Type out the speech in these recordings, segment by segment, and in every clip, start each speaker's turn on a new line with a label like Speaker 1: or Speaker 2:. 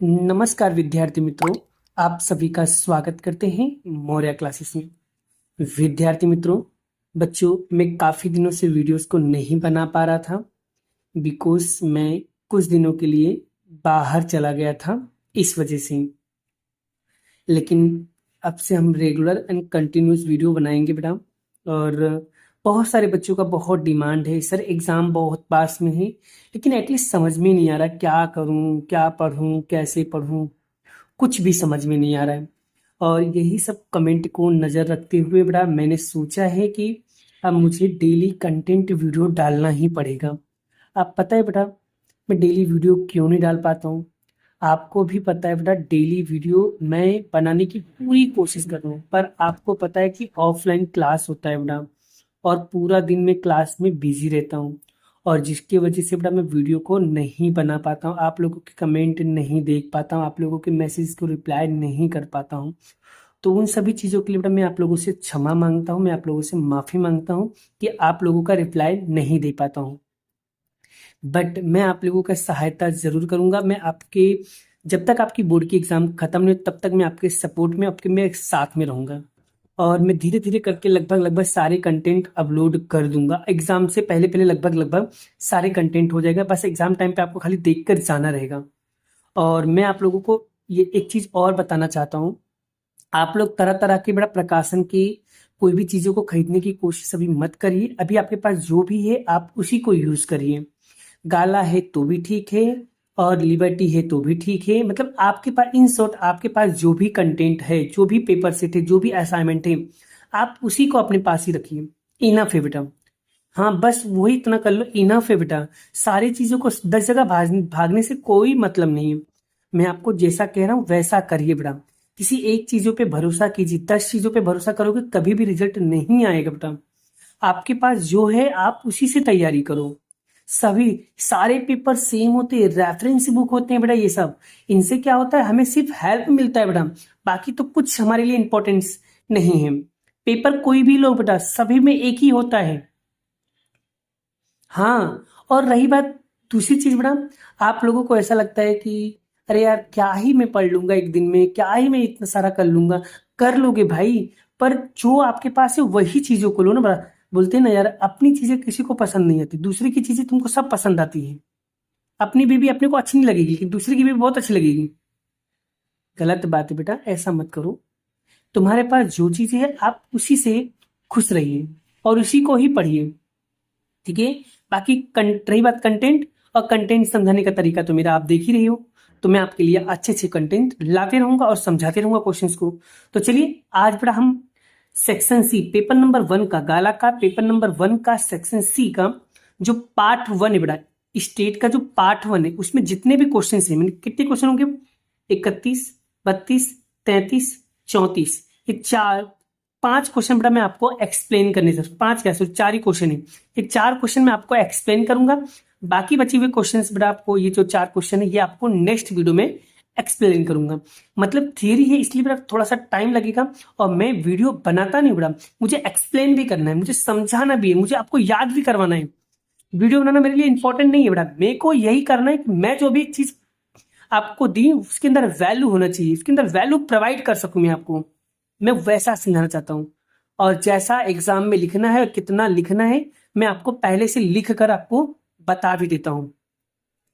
Speaker 1: नमस्कार विद्यार्थी मित्रों, आप सभी का स्वागत करते हैं मौर्य क्लासेस में। विद्यार्थी मित्रों, बच्चों, मैं काफ़ी दिनों से वीडियोस को नहीं बना पा रहा था बिकॉज मैं कुछ दिनों के लिए बाहर चला गया था, इस वजह से। लेकिन अब से हम रेगुलर एंड कंटिन्यूस वीडियो बनाएंगे बेटा। और बहुत सारे बच्चों का बहुत डिमांड है, सर एग्ज़ाम बहुत पास में है लेकिन एटलीस्ट समझ में नहीं आ रहा क्या करूं, क्या पढ़ूं, कैसे पढ़ूं, कुछ भी समझ में नहीं आ रहा है। और यही सब कमेंट को नज़र रखते हुए बेटा मैंने सोचा है कि अब मुझे डेली कंटेंट वीडियो डालना ही पड़ेगा। आप पता है बेटा, मैं डेली वीडियो क्यों नहीं डाल पाता हूँ? आपको भी पता है बेटा, डेली वीडियो मैं बनाने की पूरी कोशिश कर रहा हूँ, पर आपको पता है कि ऑफलाइन क्लास होता है बेटा, और पूरा दिन मैं क्लास में बिजी रहता हूँ, और जिसकी वजह से बेटा मैं वीडियो को नहीं बना पाता हूँ, आप लोगों के कमेंट नहीं देख पाता हूँ, आप लोगों के मैसेज को रिप्लाई नहीं कर पाता हूँ। तो उन सभी चीज़ों के लिए बेटा मैं आप लोगों से क्षमा मांगता हूँ, मैं आप लोगों से माफ़ी मांगता हूँ कि आप लोगों का रिप्लाई नहीं दे पाता हूँ। बट मैं आप लोगों का सहायता ज़रूर करूँगा। मैं आपके, जब तक आपकी बोर्ड की एग्ज़ाम ख़त्म नहीं हो तब तक मैं आपके सपोर्ट में, आपके मैं साथ में रहूँगा। और मैं धीरे धीरे करके लगभग लगभग सारे कंटेंट अपलोड कर दूंगा। एग्जाम से पहले पहले लगभग लगभग सारे कंटेंट हो जाएगा, बस एग्जाम टाइम पे आपको खाली देख कर जाना रहेगा। और मैं आप लोगों को ये एक चीज़ और बताना चाहता हूँ, आप लोग तरह तरह के बड़ा प्रकाशन की कोई भी चीज़ों को खरीदने की कोशिश अभी मत करिए। अभी आपके पास जो भी है आप उसी को यूज़ करिए। गाला है तो भी ठीक है, और लिबर्टी है तो भी ठीक है, मतलब आपके पास, इन शॉर्ट आपके पास जो भी कंटेंट है, जो भी पेपर सेट है, जो भी असाइनमेंट है, आप उसी को अपने पास ही रखिए। इनफ है बेटा। हाँ, बस वही इतना कर लो, इनफ है बेटा। सारी चीज़ों को 10 जगह भागने से कोई मतलब नहीं है। मैं आपको जैसा कह रहा हूँ वैसा करिए बेटा। किसी एक चीज़ों पे भरोसा कीजिए, 10 चीज़ों पे भरोसा करोगे कभी भी रिजल्ट नहीं आएगा बेटा। आपके पास जो है आप उसी से तैयारी करो। सभी सारे पेपर सेम होते हैं, रेफरेंस बुक होते हैं बेटा, ये सब इनसे क्या होता है, हमें सिर्फ हेल्प मिलता है बेटा, बाकी तो कुछ हमारे लिए इंपॉर्टेंस नहीं है। पेपर कोई भी लो बेटा, सभी में एक ही होता है। हाँ, और रही बात दूसरी चीज बेटा, आप लोगों को ऐसा लगता है कि अरे यार क्या ही मैं पढ़ लूंगा एक दिन में, क्या ही मैं इतना सारा कर लूंगा। कर लोगे भाई, पर जो आपके पास है वही चीजों को लो ना बेटा। बोलते हैं ना यार, अपनी चीजें किसी को पसंद नहीं आती, दूसरे की चीजें तुमको सब पसंद आती है। अपनी बीवी अपने को अच्छी नहीं लगेगी लेकिन दूसरे की बीवी बहुत अच्छी लगेगी। गलत बात है बेटा, ऐसा मत करो। तुम्हारे पास जो चीजें है आप उसी से खुश रहिए और उसी को ही पढ़िए, ठीक है। बाकी रही बात कंटेंट, और कंटेंट समझाने का तरीका तो मेरा आप देख ही रही हो। तो मैं आपके लिए अच्छे अच्छे कंटेंट लाते रहूंगा और समझाते रहूंगा क्वेश्चंस को। तो चलिए आज बड़ा हम सेक्शन सी, पेपर नंबर 1 का, गाला का पेपर नंबर 1 का सेक्शन सी का जो पार्ट 1 है बेटा, स्टेट का जो पार्ट 1 है उसमें जितने भी क्वेश्चन है, मैंने कितने क्वेश्चन होंगे, 31, 32, 33, 34, ये चार 5 क्वेश्चन बेटा मैं आपको एक्सप्लेन करने से, 5 क्या सो 4 ही क्वेश्चन है, ये 4 क्वेश्चन मैं आपको एक्सप्लेन करूंगा। बाकी बचे हुए क्वेश्चन बेटा आपको, ये जो 4 क्वेश्चन है ये आपको नेक्स्ट वीडियो में एक्सप्लेन करूंगा। मतलब थियरी है इसलिए बेटा थोड़ा सा टाइम लगेगा, और मैं वीडियो बनाता नहीं बेटा, मुझे एक्सप्लेन भी करना है, मुझे समझाना भी है, मुझे आपको याद भी करवाना है। वीडियो बनाना मेरे लिए इंपॉर्टेंट नहीं है बेटा, मेरे को यही करना है कि मैं जो भी चीज आपको दी उसके अंदर वैल्यू होना चाहिए, उसके अंदर वैल्यू प्रोवाइड कर सकूं मैं आपको, मैं वैसा समझाना चाहता हूँ। और जैसा एग्जाम में लिखना है और कितना लिखना है मैं आपको पहले से लिख कर आपको बता भी देता हूँ।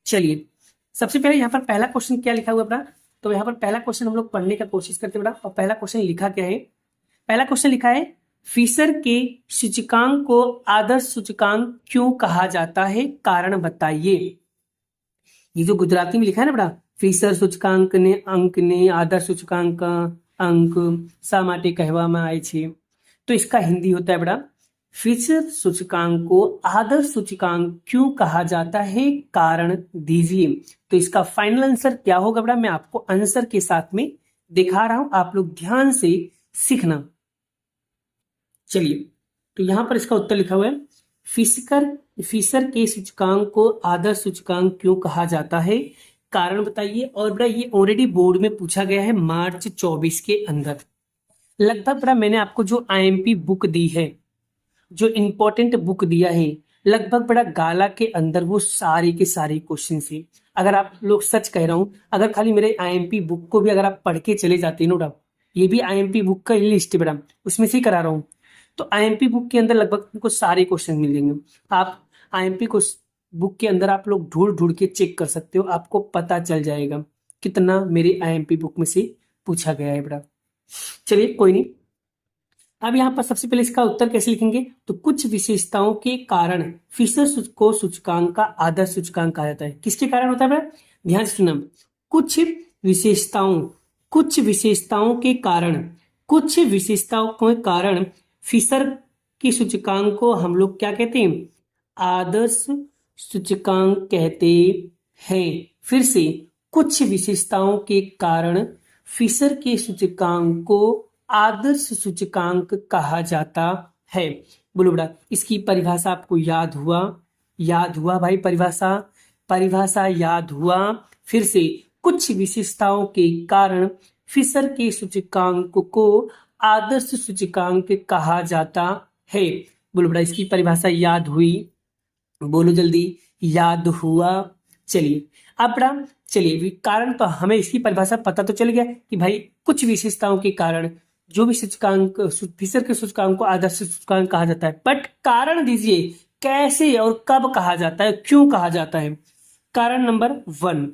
Speaker 1: चलिए, सबसे पहले यहाँ पर पहला क्वेश्चन क्या लिखा हुआ है बेटा, तो यहाँ पर पहला क्वेश्चन हम लोग पढ़ने का कोशिश करते हैं बेटा। और पहला क्वेश्चन लिखा क्या है, पहला क्वेश्चन लिखा है, फिशर के सूचकांक को आदर्श सूचकांक क्यों कहा जाता है, कारण बताइए। ये जो गुजराती में लिखा है ना बेटा, फिशर सूचकांक ने अंक ने आदर्श सूचकांक अंक શા માટે કહેવામાં આવે છે, तो इसका हिंदी होता है बेटा, फिशर सूचकांक को आदर्श सूचकांक क्यों कहा जाता है, कारण दीजिए। तो इसका फाइनल आंसर क्या होगा बेटा, मैं आपको आंसर के साथ में दिखा रहा हूं, आप लोग ध्यान से सीखना। चलिए, तो यहां पर इसका उत्तर लिखा हुआ है, फिशर फिशर के सूचकांक को आदर्श सूचकांक क्यों कहा जाता है, कारण बताइए। और बेटा ये ऑलरेडी बोर्ड में पूछा गया है मार्च 24 के अंदर। लगभग बेटा मैंने आपको जो आईएमपी बुक दी है, जो इंपॉर्टेंट बुक दिया है, लगभग बड़ा गाला के अंदर वो सारे के सारे क्वेश्चन थे। अगर आप लोग, सच कह रहा हूँ, अगर खाली मेरे आईएमपी बुक को भी अगर आप पढ़ के चले जाते हैं नो डाउट, ये भी आईएमपी बुक का लिस्ट है बेटा, उसमें से ही करा रहा हूँ, तो आईएमपी बुक के अंदर लगभग तुमको सारे क्वेश्चन मिल जाएंगे। आप आईएमपी को बुक के अंदर आप लोग ढूंढ ढूंढ के चेक कर सकते हो, आपको पता चल जाएगा कितना मेरे आईएमपी बुक में से पूछा गया है बेटा। चलिए कोई नहीं, अब यहाँ पर सबसे पहले इसका उत्तर कैसे लिखेंगे, तो कुछ विशेषताओं के कारण फिशर को सूचकांक का आदर्श सूचकांक कहा जाता है। किसके कारण होता है बेटा, ध्यान से सुनना। कुछ विशेषताओं के कारण फिशर के सूचकांक को हम लोग क्या कहते हैं, आदर्श सूचकांक कहते हैं। फिर से, कुछ विशेषताओं के कारण फिशर के सूचकांक को आदर्श सूचकांक कहा जाता है। बोलो बेटा, इसकी परिभाषा आपको याद हुआ भाई, परिभाषा याद हुआ। फिर से, कुछ विशेषताओं के कारण फिशर के सूचकांक को आदर्श सूचकांक कहा जाता है। बोलो बेटा, इसकी परिभाषा याद हुई, बोलो जल्दी, याद हुआ। चलिए अब बेटा, चलिए कारण तो हमें इसकी परिभाषा पता तो चल गया कि भाई कुछ विशेषताओं के कारण जो भी सूचकांक, फिशर के सूचकांक को आदर्श सूचकांक कहा जाता है, बट कारण दीजिए कैसे और कब कहा जाता है, क्यों कहा जाता है। कारण नंबर 1,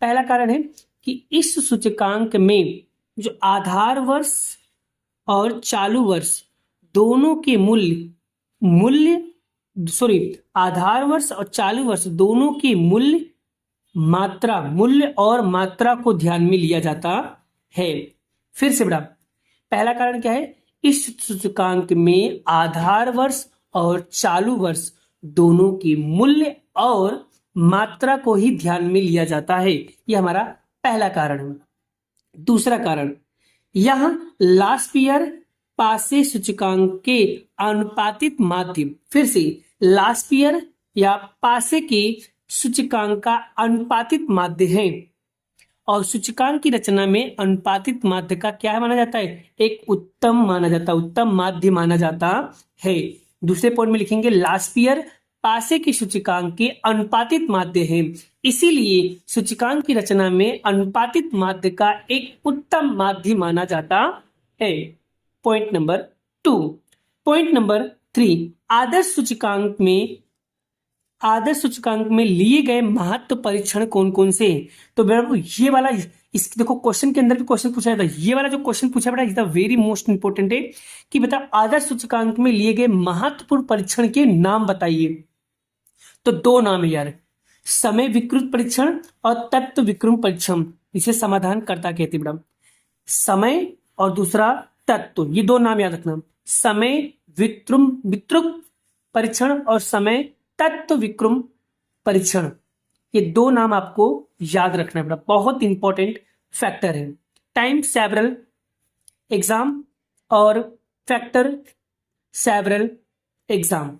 Speaker 1: पहला कारण है कि इस सूचकांक में जो आधार वर्ष और चालू वर्ष दोनों के आधार वर्ष और चालू वर्ष दोनों के मूल्य और मात्रा को ध्यान में लिया जाता है। फिर से बड़ा, पहला कारण क्या है, इस सूचकांक में आधार वर्ष और चालू वर्ष दोनों के मूल्य और मात्रा को ही ध्यान में लिया जाता है। यह हमारा पहला कारण है। दूसरा कारण, यहां लास्पियर पासे सूचकांक के अनुपातिक माध्य, फिर से लास्पियर या पासे के सूचकांक का अनुपातिक माध्य है, और सूचकांक की रचना में अनुपातिक माध्य का क्या माना जाता है, एक उत्तम माध्य माना जाता है। दूसरे पॉइंट में लिखेंगे लास्पियर पासे के सूचकांक के अनुपातिक माध्य है, इसीलिए सूचकांक की रचना में अनुपातिक माध्य का एक उत्तम माध्य माना जाता है। Point number 2। पॉइंट नंबर 3, आदर्श सूचकांक में लिए गए महत्व परीक्षण कौन कौन से हैं। तो बेटा ये वाला, इस देखो क्वेश्चन के अंदर भी क्वेश्चन पूछा था, ये वाला जो क्वेश्चन पूछा बेटा is the very most important है कि बता आदर्श सूचकांक में लिए गए महत्वपूर्ण परीक्षण के नाम बताइए। तो 2 नाम है यार, समय विकृत परीक्षण और तत्व विक्रम परीक्षण, इसे समाधान करता कहते बेटा, समय और दूसरा तत्व, ये 2 नाम याद रखना, समय विकृत परीक्षण और समय तत्व विक्रम परीक्षण, ये 2 नाम आपको याद रखना है बेटा, बहुत इंपॉर्टेंट फैक्टर है। टाइम सेवरल एग्जाम और फैक्टर सेवरल एग्जाम।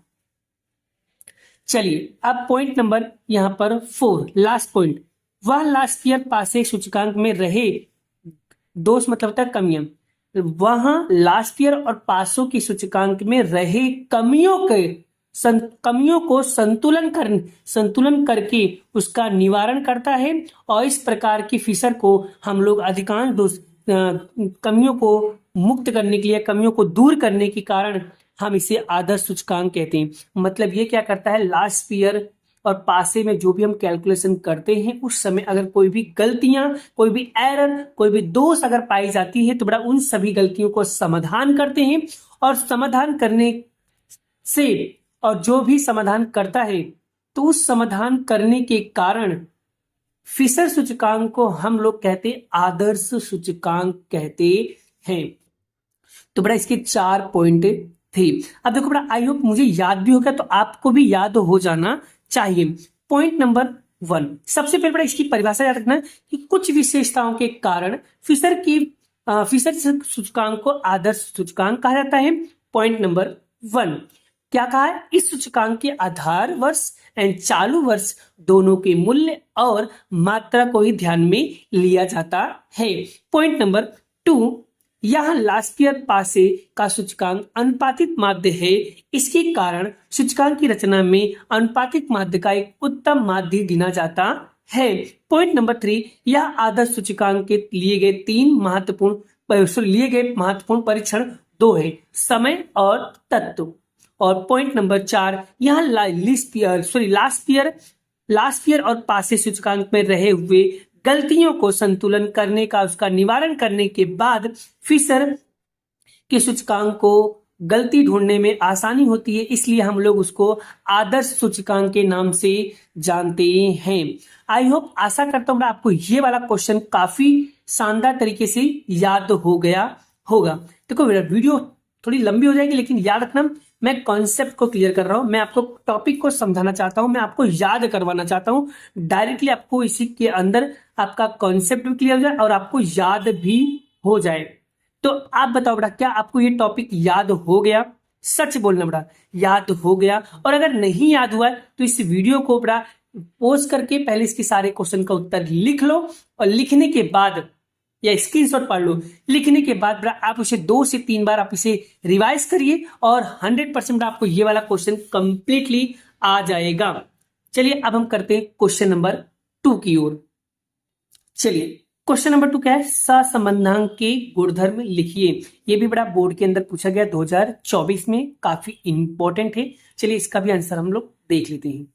Speaker 1: चलिए अब पॉइंट नंबर यहां पर 4, लास्ट पॉइंट, वह लास्ट ईयर पासे सूचकांक में रहे दोष मतलब होता है कमियां, वहां लास्ट ईयर और पासों की सूचकांक में रहे कमियों को संतुलन करके उसका निवारण करता है, और इस प्रकार की फिशर को हम लोग अधिकांश कमियों को मुक्त करने के लिए, कमियों को दूर करने के कारण हम इसे आदर्श सूचकांक कहते हैं। मतलब ये क्या करता है, लास्ट ईयर और पासे में जो भी हम कैलकुलेशन करते हैं उस समय अगर कोई भी गलतियां, कोई भी एरर, कोई भी दोष अगर पाई जाती है तो बड़ा उन सभी गलतियों को समाधान करते हैं, और समाधान करने से, और जो भी समाधान करता है तो उस समाधान करने के कारण फिशर सूचकांक को हम लोग कहते हैं आदर्श सूचकांक कहते हैं। तो बड़ा इसके 4 पॉइंट थे। अब देखो बड़ा, आई होप मुझे याद भी हो गया, तो आपको भी याद हो जाना चाहिए। पॉइंट नंबर 1, सबसे पहले बड़ा इसकी परिभाषा याद रखना कि कुछ विशेषताओं के कारण फिशर सूचकांक को आदर्श सूचकांक कहा जाता है। पॉइंट नंबर 1 क्या कहा है, इस सूचकांक के आधार वर्ष एंड चालू वर्ष दोनों के मूल्य और मात्रा को ही ध्यान में लिया जाता है। पॉइंट नंबर 2, यहाँ लास्पियर पासे का सूचकांक अनुपातिक माध्य है, इसके कारण सूचकांक की रचना में अनुपातिक माध्य का एक उत्तम माध्य गिना जाता है। पॉइंट नंबर 3, यह आदर्श सूचकांक के लिए गए महत्वपूर्ण परीक्षण 2 है, समय और तत्व। और पॉइंट नंबर 4, यहाँ लास्पियर और पासे सूचकांक में रहे हुए गलतियों को संतुलन करने का उसका निवारण करने के बाद फिशर के सूचकांक को गलती ढूंढने में आसानी होती है, इसलिए हम लोग उसको आदर्श सूचकांक के नाम से जानते हैं। आई होप, आशा करता हूँ आपको ये वाला क्वेश्चन काफी शानदार तरीके से याद हो गया होगा। देखो मेरा वीडियो थोड़ी लंबी हो जाएगी, लेकिन याद रखना मैं कॉन्सेप्ट को क्लियर कर रहा हूं, मैं आपको टॉपिक को समझाना चाहता हूं, मैं आपको याद करवाना चाहता हूं। डायरेक्टली आपको इसी के अंदर आपका कॉन्सेप्ट भी क्लियर हो जाए और आपको याद भी हो जाए। तो आप बताओ बेटा, क्या आपको ये टॉपिक याद हो गया? सच बोलना बेटा, याद हो गया? और अगर नहीं याद हुआ है तो इस वीडियो को बेटा पॉज करके पहले इसके सारे क्वेश्चन का उत्तर लिख लो, और लिखने के बाद या स्क्रीनशॉट पढ़ लो। लिखने के बाद आप उसे 2 से 3 बार आप इसे रिवाइज करिए और 100% आपको ये वाला क्वेश्चन कंप्लीटली आ जाएगा। चलिए अब हम करते हैं क्वेश्चन नंबर 2 की ओर। चलिए क्वेश्चन नंबर 2 क्या है? सहसंबंधांक के गुणधर्म लिखिए। ये भी बड़ा बोर्ड के अंदर पूछा गया 2024 में, काफी इंपॉर्टेंट है। चलिए इसका भी आंसर हम लोग देख लेते हैं।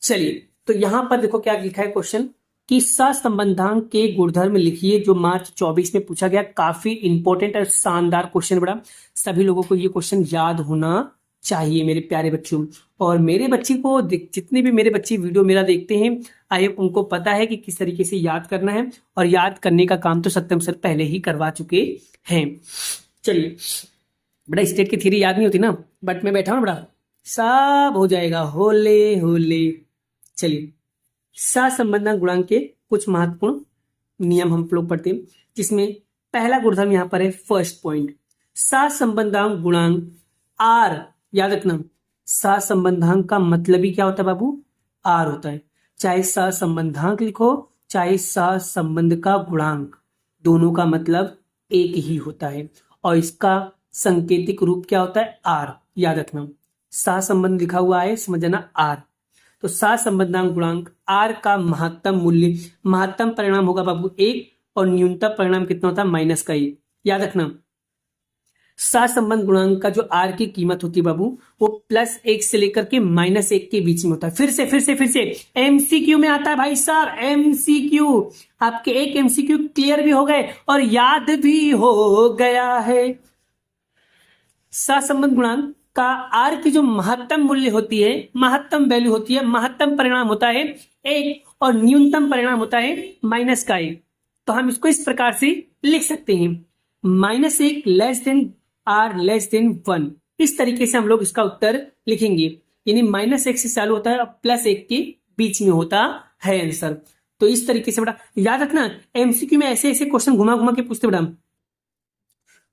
Speaker 1: चलिए तो यहां पर देखो क्या लिखा है क्वेश्चन कि सहसंबंधांक के गुणधर्म लिखिए, जो मार्च 24 में पूछा गया। काफी इंपॉर्टेंट और शानदार क्वेश्चन बड़ा, सभी लोगों को ये क्वेश्चन याद होना चाहिए मेरे प्यारे बच्चों। और मेरे बच्चे को जितने भी मेरे बच्चे वीडियो मेरा देखते हैं, आई होप उनको पता है कि किस तरीके से याद करना है, और याद करने का काम तो सत्यम सर पहले ही करवा चुके हैं। चलिए बड़ा स्टेट की थ्योरी याद नहीं होती ना, बट मैं बैठा हूं बड़ा, सब हो जाएगा होले होले। चलिए सहसंबंधांक गुणांक के कुछ महत्वपूर्ण नियम हम लोग पढ़ते हैं, जिसमें पहला गुणधर्म यहां पर है फर्स्ट पॉइंट, सहसंबंधांक गुणांक आर। याद रखना, सहसंबंधांक का मतलब ही क्या होता है बाबू? आर होता है। चाहे सहसंबंधांक लिखो चाहे सहसंबंध का गुणांक, दोनों का मतलब एक ही होता है, और इसका सांकेतिक रूप क्या होता है? आर। याद रखना, सहसंबंध लिखा हुआ है, समझ जाना आर। तो सहसंबंधांक गुणांक आर का महत्तम परिणाम होगा बाबू 1, और न्यूनतम परिणाम कितना होता है? माइनस का 1। याद रखना, सहसंबंध गुणांक का जो आर की कीमत होती है बाबू, वो +1 से लेकर के -1 के बीच में होता है। फिर से एमसीक्यू में आता है भाई साहब, एमसीक्यू। आपके एक एमसीक्यू क्लियर भी हो गए और याद भी हो गया है। सहसंबंध गुणांक का आर की जो महत्तम मूल्य होती है, महत्तम वैल्यू होती है, महत्तम परिणाम होता है 1, और न्यूनतम परिणाम होता है माइनस का 1। तो हम इसको इस प्रकार से लिख सकते हैं, -1 less than R less than 1। इस तरीके से हम लोग इसका उत्तर लिखेंगे, यानी -1 से चालू होता है और +1 के बीच में होता है आंसर। तो इस तरीके से बेटा याद रखना, एमसीक्यू में ऐसे ऐसे क्वेश्चन घुमा घुमा के पूछते बेटा,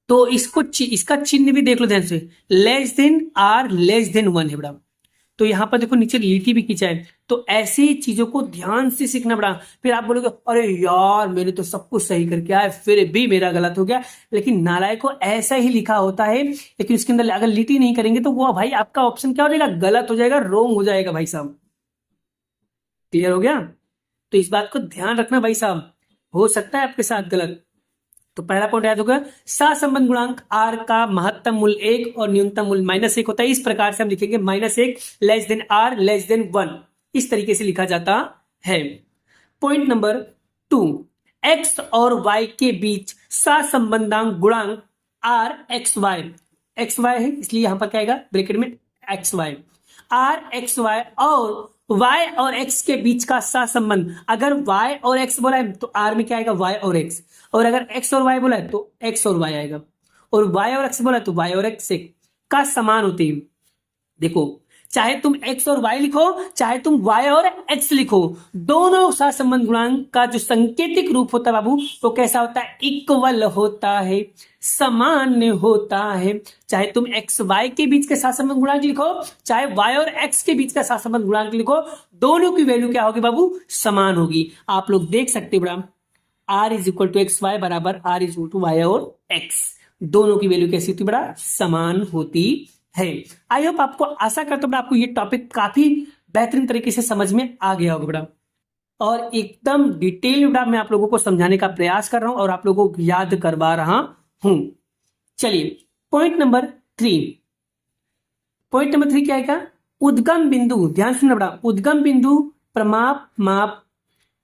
Speaker 1: तो इसका चिन्ह भी देख लो ध्यान से, less than R less than 1 है बेटा। तो यहां पर देखो नीचे लीटी भी खींचा है, तो ऐसी चीजों को ध्यान से सीखना पड़ा। फिर आप बोलोगे अरे यार मैंने तो सब कुछ सही करके आया, फिर भी मेरा गलत हो गया। लेकिन नालायक को ऐसा ही लिखा होता है, लेकिन उसके अंदर अगर लीटी नहीं करेंगे तो वो भाई आपका ऑप्शन क्या हो जाएगा? गलत हो जाएगा, रॉन्ग हो जाएगा भाई साहब। क्लियर हो गया? तो इस बात को ध्यान रखना भाई साहब, हो सकता है आपके साथ गलत। तो पहला पॉइंट याद होगा, सहसंबंध गुणांक आर का महत्तम मूल्य 1 और न्यूनतम मूल्य -1 होता है। इस प्रकार से हम लिखेंगे -1 less than R less than 1, इस तरीके से लिखा जाता है। पॉइंट नंबर 2, एक्स और वाई के बीच सहसंबंधांक गुणांक आर एक्स वाई है, इसलिए यहां पर क्या आएगा? ब्रैकेट में X Y. R X Y और y और x के बीच का सहसंबंध, अगर y और x बोला है तो r में क्या आएगा? y और x, और अगर x और y बोला है तो x और y आएगा, और y और x बोला है तो y और x का समान होते हैं। देखो, चाहे तुम x और y लिखो चाहे तुम y और x लिखो, दोनों सहसंबंध गुणांक का जो सांकेतिक रूप होता है बाबू, वो कैसा होता है? इक्वल होता है, समान होता है। चाहे तुम x y के बीच के सहसंबंध गुणांक लिखो चाहे y और x के बीच का सहसंबंध गुणांक लिखो, दोनों की वैल्यू क्या होगी बाबू? समान होगी। आप लोग देख सकते हो बड़ा, r is equal to x y बराबर r is equal to y और एक्स, दोनों की वैल्यू कैसी होती है बेटा, समान होती है। आई होप आपको, आशा करता हूँ आपको ये टॉपिक काफी बेहतरीन तरीके से समझ में आ गया होगा बेटा, और एकदम डिटेल बेटा मैं आप लोगों को समझाने का प्रयास कर रहा हूं और आप लोगों को याद करवा रहा हूं। चलिए पॉइंट नंबर 3, पॉइंट नंबर 3 क्या है, उद्गम बिंदु, ध्यान सुनना बेटा, उद्गम बिंदु प्रमाप माप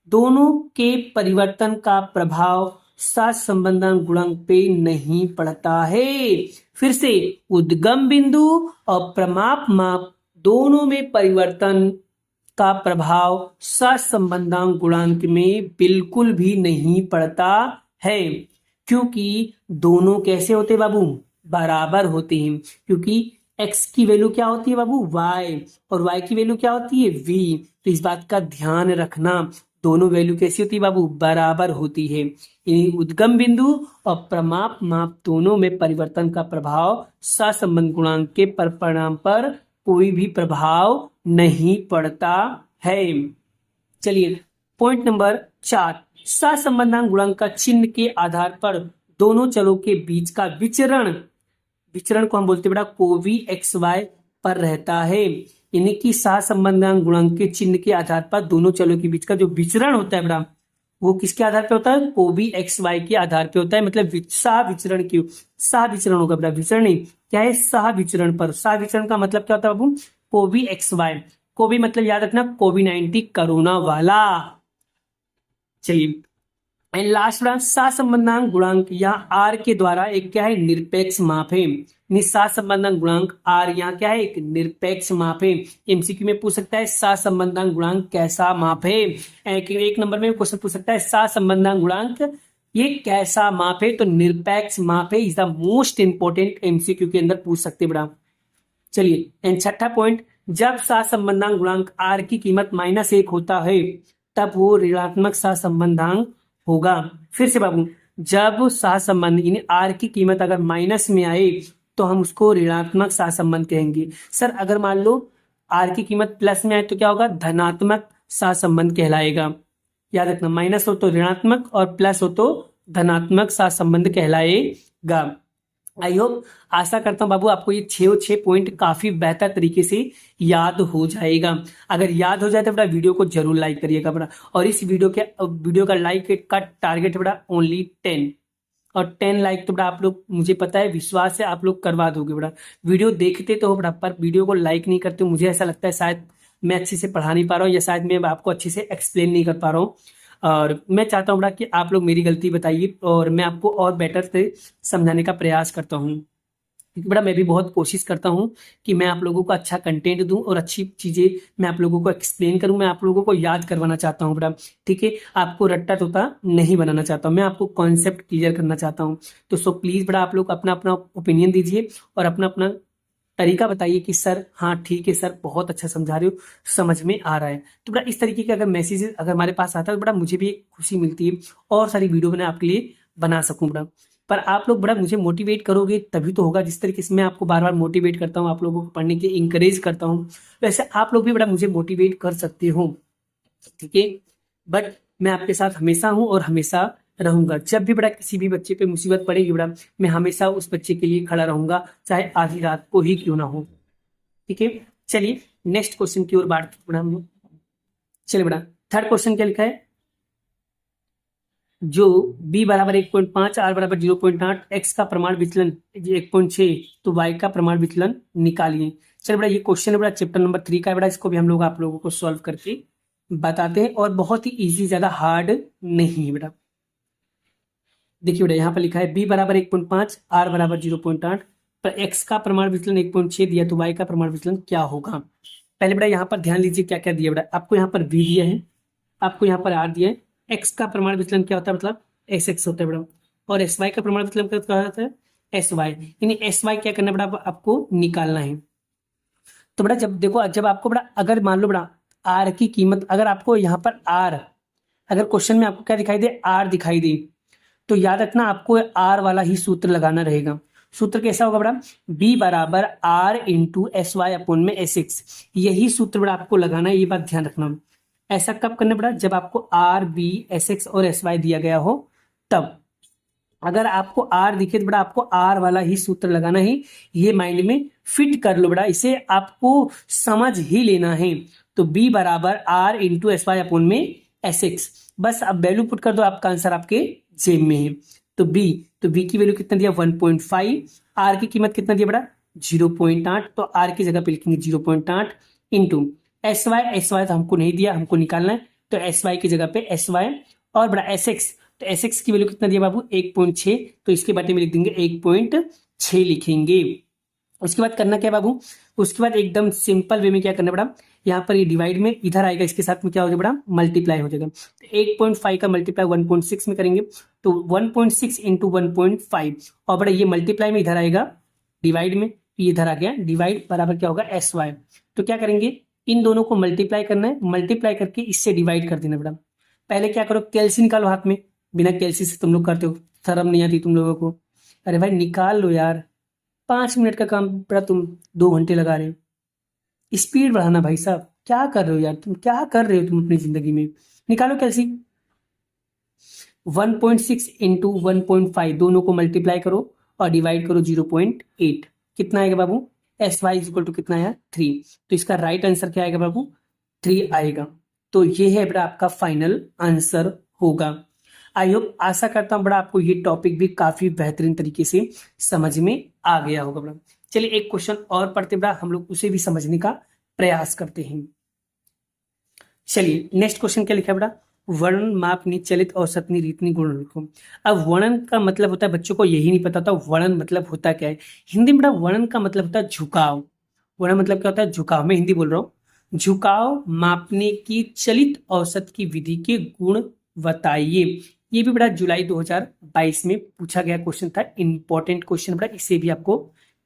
Speaker 1: दोनों के परिवर्तन का प्रभाव सहसंबंधांक गुणांक पे नहीं पड़ता है। फिर से, उद्गम बिंदु और प्रमाप माप दोनों में परिवर्तन का प्रभाव सहसंबंधांक गुणांक में बिल्कुल भी नहीं पड़ता है, क्योंकि दोनों कैसे होते बाबू, बराबर होते हैं। क्योंकि x की वैल्यू क्या होती है बाबू, y, और y की वैल्यू क्या होती है, v। तो इस बात का ध्यान रखना, दोनों वैल्यू कैसी होती है बाबू, बराबर होती है। उद्गम बिंदु और प्रमाप माप दोनों में परिवर्तन का प्रभाव सहसंबंध गुणांक के परिणाम पर कोई भी प्रभाव नहीं पड़ता है। चलिए पॉइंट नंबर 4, सहसंबंधांक गुणांक का चिन्ह के आधार पर दोनों चरों के बीच का विचरण, विचरण को हम बोलते हैं बेटा कोवी एक्स वाई पर रहता है। यानी कि सहसंबंधांक गुणांक के चिन्ह के आधार पर दोनों चरों के बीच का जो विचरण होता है बेटा, वो किसके आधार पे होता है, कोवी एक्स वाई के आधार पे होता है। मतलब सह विचरण की, सह विचरण होगा बेटा, विचरण नहीं, क्या है, सह विचरण पर। सह विचरण का मतलब क्या होता है बाबू, कोवी एक्स वाई, कोवी मतलब याद रखना कोविड-19 कोरोना वाला। चलिए एंड लास्ट वाला, सहसंबंधांक गुणांक यहाँ आर के द्वारा एक क्या है, निरपेक्ष माप है। सहसंबंधांक गुणांक आर यहाँ क्या है, एक निरपेक्ष माप है। एमसीक्यू में पूछ सकता है सहसंबंधांक गुणांक कैसा माप है, एक नंबर में क्वेश्चन पूछ सकता है सहसंबंधांक गुणांक ये कैसा माप है, तो निरपेक्ष माप है, is the most important, MCQ के अंदर पूछ सकते बड़ा। चलिए एंड छठा पॉइंट, जब सहसंबंधांक गुणांक आर की कीमत -1 होता है तब वो ऋणात्मक सहसंबंधांक होगा। फिर से बाबू, जब सहसंबंध यानी आर की कीमत अगर माइनस में आए तो हम उसको ऋणात्मक सहसंबंध कहेंगे। सर अगर मान लो आर की कीमत प्लस में आए तो क्या होगा, धनात्मक सहसंबंध कहलाएगा। याद रखना, माइनस हो तो ऋणात्मक और प्लस हो तो धनात्मक सहसंबंध कहलाएगा। आई होप, आशा करता हूं बाबू आपको ये 6 पॉइंट काफी बेहतर तरीके से याद हो जाएगा। अगर याद हो जाए तो बड़ा वीडियो को जरूर लाइक करिएगा बड़ा, और इस वीडियो का लाइक का टारगेट बड़ा ओनली 10, और 10 लाइक तो बड़ा आप लोग, मुझे पता है, विश्वास है आप लोग करवा दोगे बड़ा। वीडियो देखते तो हो बड़ा, पर वीडियो को लाइक नहीं करते, मुझे ऐसा लगता है शायद मैं अच्छे से पढ़ा नहीं पा रहा हूँ, या शायद मैं आपको अच्छे से एक्सप्लेन नहीं कर पा रहा हूँ। और मैं चाहता हूँ बड़ा कि आप लोग मेरी गलती बताइए और मैं आपको और बेटर से समझाने का प्रयास करता हूँ, क्योंकि बड़ा मैं भी बहुत कोशिश करता हूँ कि मैं आप लोगों को अच्छा कंटेंट दूं और अच्छी चीज़ें मैं आप लोगों को एक्सप्लेन करूँ, मैं आप लोगों को याद करवाना चाहता हूँ बड़ा। ठीक है, आपको रट्टा तोता नहीं बनाना चाहता हूँ, मैं आपको कॉन्सेप्ट क्लियर करना चाहता हूँ। तो सो प्लीज़ बड़ा आप लोग अपना अपना ओपिनियन दीजिए और अपना अपना तरीका बताइए कि सर हाँ ठीक है सर, बहुत अच्छा समझा रहे हो, समझ में आ रहा है। तो बड़ा इस तरीके के अगर मैसेजेस अगर हमारे पास आता है तो बड़ा मुझे भी एक खुशी मिलती है और सारी वीडियो मैं आपके लिए बना सकूँ बड़ा। पर आप लोग बड़ा मुझे मोटिवेट करोगे तभी तो होगा। जिस तरीके से मैं आपको बार बार मोटिवेट करता हूँ, आप लोगों को पढ़ने के इंकरेज करता हूँ, वैसे आप लोग भी बड़ा मुझे मोटिवेट कर सकते हो। ठीक है, बट मैं आपके साथ हमेशा हूँ और हमेशा रहूंगा। जब भी बड़ा किसी भी बच्चे पे मुसीबत पड़ेगी बड़ा, मैं हमेशा उस बच्चे के लिए खड़ा रहूंगा, चाहे आधी रात को ही क्यों ना हो। ठीक है, चलिए नेक्स्ट क्वेश्चन की ओर बात बड़ा हम लोग। चलिए बड़ा, थर्ड क्वेश्चन क्या लिखा है, जो b बराबर 1.5, r बराबर 0.8, x का प्रमाण विचलन 1.6, तो y का प्रमाण विचलन निकालिए। चलिए बड़ा, ये क्वेश्चन है बड़ा, चैप्टर नंबर 3 का है बड़ा, इसको भी हम लोग आप लोगों को सॉल्व करके बताते हैं, और बहुत ही इजी, ज्यादा हार्ड नहीं है बेटा। देखिए बेटा, यहाँ पर लिखा है b बराबर 1.5, r बराबर 0.8, पर x का प्रमाण विचलन 1.6 दिया, तो y का प्रमाण विचलन क्या होगा। पहले बेटा यहाँ पर ध्यान लीजिए क्या क्या दिया बेटा, आपको यहाँ पर v दिया है, आपको यहाँ पर r दिया है। x का प्रमाण विचलन क्या होता है, मतलब sx होता है बेटा, और sy का प्रमाण विचलन क्या होता है, sy। यानी sy क्या करना बेटा, आपको निकालना है। तो बेटा जब देखो, जब आपको बेटा अगर मान लो बेटा r की कीमत, अगर आपको यहाँ पर r, अगर क्वेश्चन में आपको क्या दिखाई दे, r दिखाई दे, तो याद रखना आपको r वाला ही सूत्र लगाना रहेगा। सूत्र कैसा होगा बेटा, b बराबर r into S Y upon में एस एक्स, यही सूत्र बेटा आपको लगाना है, ये बात ध्यान रखना। ऐसा कब करना पड़ा, जब आपको आर बी एस एक्स और एस वाई दिया गया हो तब। अगर आपको आर दिखे तो बड़ा आपको आर वाला ही सूत्र लगाना है, ये माइंड में फिट कर लो बड़ा, इसे आपको समझ ही लेना है। तो बी बराबर R into S Y upon में एस एक्स, बस अब वैल्यू पुट कर दो, आपका आंसर आपके जेब में है। तो बी की वैल्यू कितना दिया 1.5, आर की कीमत कितना दिया बड़ा 0.8, तो आर की जगह पे लिखेंगे 0.8 इंटू एस वाई तो हमको नहीं दिया, हमको निकालना है, तो एस वाई की जगह पे एस वाई और बड़ा एस एक्स, तो एस एक्स की वैल्यू कितना दिया बाबू 1.6, तो इसके बाटे में लिख देंगे 1.6 लिखेंगे। उसके बाद करना क्या है बाबू, उसके बाद एकदम सिंपल वे में क्या करना पड़ा, यहाँ पर ये डिवाइड में इधर आएगा, इसके साथ में क्या हो जाएगा बड़ा मल्टीप्लाई हो जाएगा, तो 1.5 का मल्टीप्लाई 1.6 में करेंगे, तो 1.6 इंटू 1.5 और बड़ा ये मल्टीप्लाई में इधर आएगा डिवाइड में, ये इधर आ गया डिवाइड बराबर क्या होगा एस वाई। तो क्या करेंगे, इन दोनों को मल्टीप्लाई करना है, मल्टीप्लाई करके इससे डिवाइड कर देना बड़ा। पहले क्या करो, कैलसी निकालो हाथ में, बिना कैलसी से तुम लोग करते हो, शर्म नहीं आती तुम लोगों को, अरे भाई निकाल लो यार, 5 मिनट का काम बड़ा तुम 2 घंटे लगा रहे हो। स्पीड बढ़ाना भाई साहब, क्या कर रहे हो यार, तुम क्या कर रहे हो तुम अपनी जिंदगी में। निकालो कैलसी, 1.6 इंटू 1.5 दोनों को मल्टीप्लाई करो और डिवाइड करो 0.8, कितना आएगा बाबू, s y is equal to कितना आया 3, तो इसका राइट आंसर क्या आएगा बाबू 3 आएगा। तो ये है बड़ा आपका फाइनल आंसर होगा। आई होप, आशा करता हूं बड़ा आपको ये टॉपिक भी काफी बेहतरीन तरीके से समझ में आ गया होगा बड़ा। चलिए एक क्वेश्चन और पढ़ते बड़ा, हम लोग उसे भी समझने का प्रयास करते हैं। चलिए नेक्स्ट क्वेश्चन क्या लिखा है बड़ा, वर्णन मापनी चलित औसतनी रीतनी गुण लिखो। अब वर्णन का मतलब होता है, बच्चों को यही नहीं पता होता वर्णन मतलब होता क्या है। हिंदी में बड़ा वर्णन का मतलब होता है झुकाव, वर्णन मतलब क्या होता है झुकाव, मैं हिंदी बोल रहा हूँ। झुकाव मापने की चलित औसत की विधि के गुण बताइए। ये भी बड़ा जुलाई 2022 में पूछा गया क्वेश्चन था, इंपॉर्टेंट क्वेश्चन बड़ा, इसे भी आपको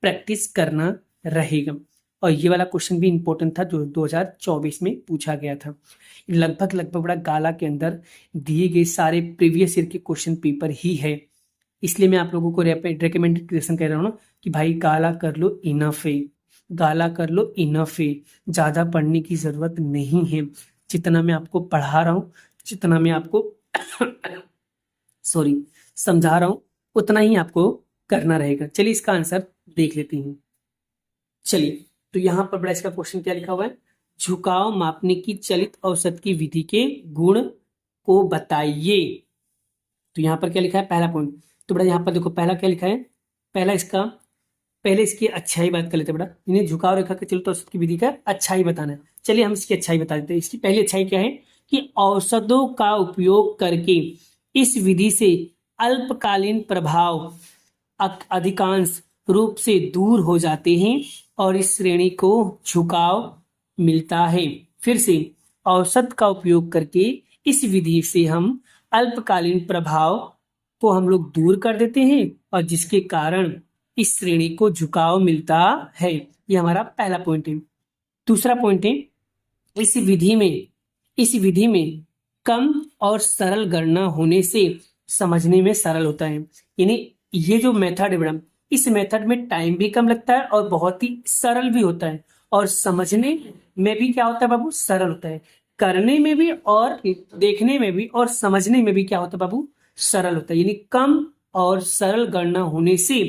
Speaker 1: प्रैक्टिस करना रहेगा। और ये वाला क्वेश्चन भी इंपॉर्टेंट था जो 2024 में पूछा गया था। लगभग बड़ा गाला के अंदर दिए गए सारे प्रीवियस ईयर के क्वेश्चन पेपर ही है, इसलिए मैं आप लोगों को रिकमेंडेशन कह रहा हूँ ना कि भाई गाला कर लो, इनफ है, गाला कर लो, इनफ है, ज़्यादा पढ़ने की ज़रूरत नहीं है। जितना मैं आपको पढ़ा रहा हूँ, जितना मैं आपको सॉरी समझा रहा हूँ, उतना ही आपको करना रहेगा। चलिए इसका आंसर देख लेते हैं। चलिए तो यहाँ पर बड़ा इसका क्वेश्चन क्या लिखा हुआ है, झुकाव मापने की चलित औसत की विधि के गुण को बताइए। तो यहाँ पर क्या लिखा है पहला पॉइंट, तो बड़ा यहाँ पर देखो पहला क्या लिखा है, पहले इसकी अच्छाई बात कर लेते हैं बड़ा, इन्हें झुकाव रेखा के चलित औसत की विधि का अच्छाई बताना है। चलिए हम इसकी अच्छाई बता देते हैं। इसकी पहली अच्छाई क्या है कि औसतों का उपयोग करके इस विधि से अल्पकालीन प्रभाव अधिकांश रूप से दूर हो जाते हैं और इस श्रेणी को झुकाव मिलता है। फिर से, औसत का उपयोग करके इस विधि से हम अल्पकालीन प्रभाव को हम लोग दूर कर देते हैं और जिसके कारण इस श्रेणी को झुकाव मिलता है। ये हमारा पहला पॉइंट है। दूसरा पॉइंट है, इस विधि में कम और सरल गणना होने से समझने में सरल होता है। यानी ये जो मेथड है मैडम, इस मेथड में टाइम भी कम लगता है और बहुत ही सरल भी होता है, और समझने में भी क्या होता है बाबू, सरल होता है। करने में भी और देखने में भी और समझने में भी क्या होता है बाबू, सरल होता है। यानी कम और सरल गणना होने से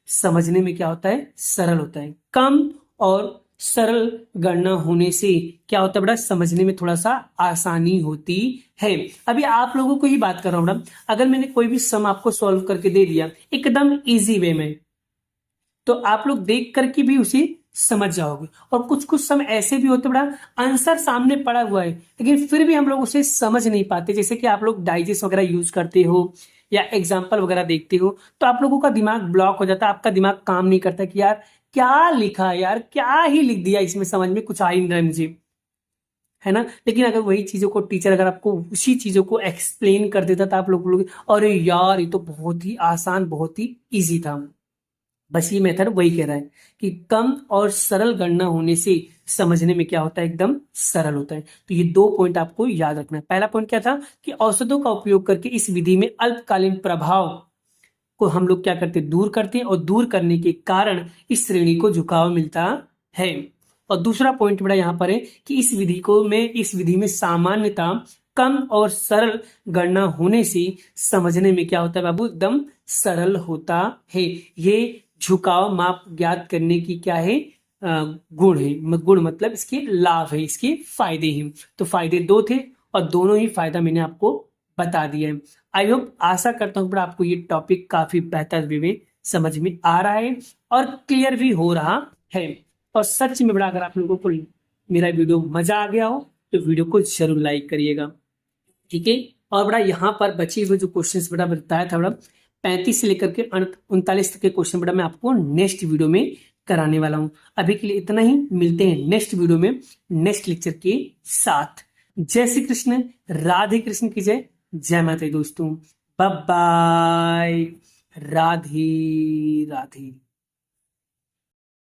Speaker 1: समझने में क्या होता है, सरल होता है। कम और सरल गणना होने से क्या होता है बड़ा, समझने में थोड़ा सा आसानी होती है। अभी आप लोगों को ही बात कर रहा हूं बड़ा, अगर मैंने कोई भी सम आपको सॉल्व करके दे दिया एकदम इजी वे में, तो आप लोग देख करके भी उसे समझ जाओगे। और कुछ कुछ सम ऐसे भी होते बड़ा, आंसर सामने पड़ा हुआ है लेकिन फिर भी हम लोग उसे समझ नहीं पाते। जैसे कि आप लोग डाइजेस्ट वगैरह यूज करते हो या एग्जाम्पल वगैरह देखते हो, तो आप लोगों का दिमाग ब्लॉक हो जाता है, आपका दिमाग काम नहीं करता कि यार क्या लिखा है, यार क्या ही लिख दिया, इसमें समझ में कुछ आ ही नहीं रहा मुझे, है ना। लेकिन अगर वही चीजों को टीचर अगर आपको उसी चीजों को एक्सप्लेन कर देता तो आप लोग अरे यार ये तो बहुत ही आसान, बहुत ही इजी था। बस ये मेथड वही कह रहा है कि कम और सरल गणना होने से समझने में क्या होता है, एकदम सरल होता है। तो ये 2 पॉइंट आपको याद रखना है। पहला पॉइंट क्या था कि औसतों का उपयोग करके इस विधि में अल्पकालीन प्रभाव को हम लोग क्या करते, दूर करते हैं, और दूर करने के कारण इस श्रेणी को झुकाव मिलता है। और दूसरा पॉइंट बड़ा यहाँ पर है कि इस विधि में सामान्यता कम और सरल गणना होने से समझने में क्या होता है बाबू, एकदम सरल होता है। ये झुकाव माप ज्ञात करने की क्या है, गुण है। गुण मतलब इसके लाभ है, इसके फायदे हैं। तो फायदे 2 थे और दोनों ही फायदा मैंने आपको बता दिया है। आई होप, आशा करता हूँ बड़ा आपको ये टॉपिक काफी बेहतर वे में समझ में आ रहा है और क्लियर भी हो रहा है। और सच में बड़ा अगर आप लोगों को मेरा वीडियो मजा आ गया हो तो वीडियो को जरूर लाइक करिएगा, ठीक है। और बड़ा यहाँ पर बचे हुए जो क्वेश्चंस बड़ा बताया था बड़ा 35 से लेकर के 39 तक के क्वेश्चन बड़ा मैं आपको नेक्स्ट वीडियो में कराने वाला हूँ। अभी के लिए इतना ही, मिलते हैं नेक्स्ट वीडियो में नेक्स्ट लेक्चर के साथ। जय श्री कृष्ण, राधे कृष्ण की जय, जय माता दी दोस्तों, बाय बाय, राधे राधे।